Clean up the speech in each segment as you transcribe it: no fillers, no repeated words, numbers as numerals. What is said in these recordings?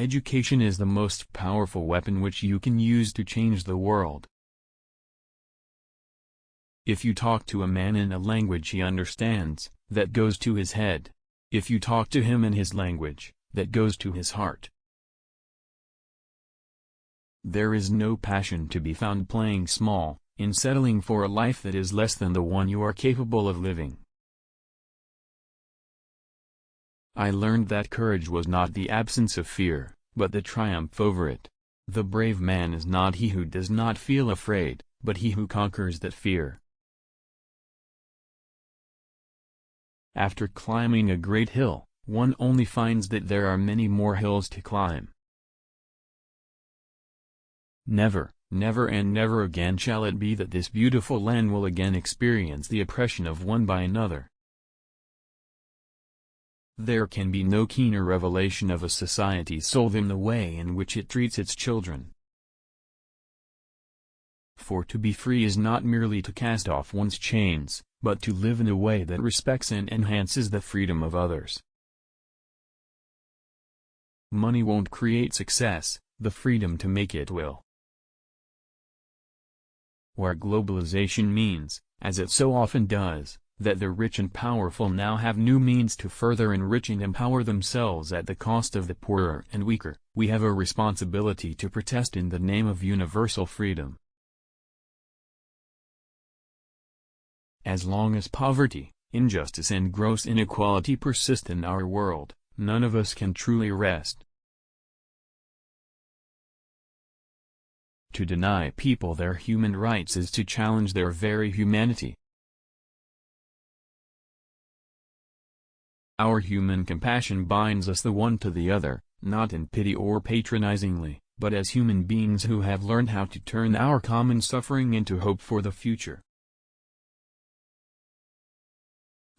Education is the most powerful weapon which you can use to change the world. If you talk to a man in a language he understands, that goes to his head. If you talk to him in his language, that goes to his heart. There is no passion to be found playing small, in settling for a life that is less than the one you are capable of living. I learned that courage was not the absence of fear, but the triumph over it. The brave man is not he who does not feel afraid, but he who conquers that fear. After climbing a great hill, one only finds that there are many more hills to climb. Never, never and never again shall it be that this beautiful land will again experience the oppression of one by another. There can be no keener revelation of a society's soul than the way in which it treats its children. For to be free is not merely to cast off one's chains, but to live in a way that respects and enhances the freedom of others. Money won't create success, the freedom to make it will. Where globalization means, as it so often does, that the rich and powerful now have new means to further enrich and empower themselves at the cost of the poorer and weaker, we have a responsibility to protest in the name of universal freedom. As long as poverty, injustice and gross inequality persist in our world, none of us can truly rest. To deny people their human rights is to challenge their very humanity. Our human compassion binds us the one to the other, not in pity or patronizingly, but as human beings who have learned how to turn our common suffering into hope for the future.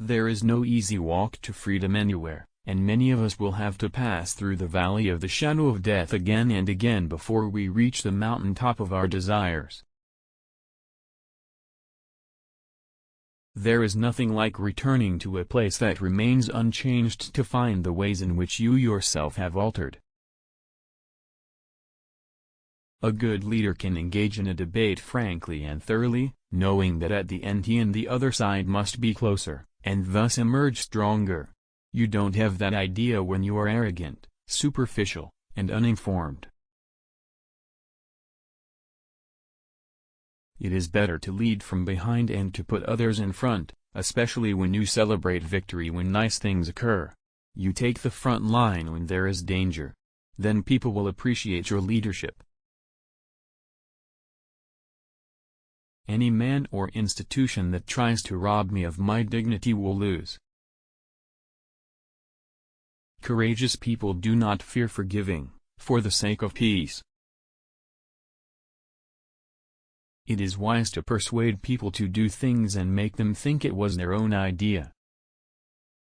There is no easy walk to freedom anywhere, and many of us will have to pass through the valley of the shadow of death again and again before we reach the mountaintop of our desires. There is nothing like returning to a place that remains unchanged to find the ways in which you yourself have altered. A good leader can engage in a debate frankly and thoroughly, knowing that at the end he and the other side must be closer, and thus emerge stronger. You don't have that idea when you are arrogant, superficial, and uninformed. It is better to lead from behind and to put others in front, especially when you celebrate victory when nice things occur. You take the front line when there is danger. Then people will appreciate your leadership. Any man or institution that tries to rob me of my dignity will lose. Courageous people do not fear forgiving, for the sake of peace. It is wise to persuade people to do things and make them think it was their own idea.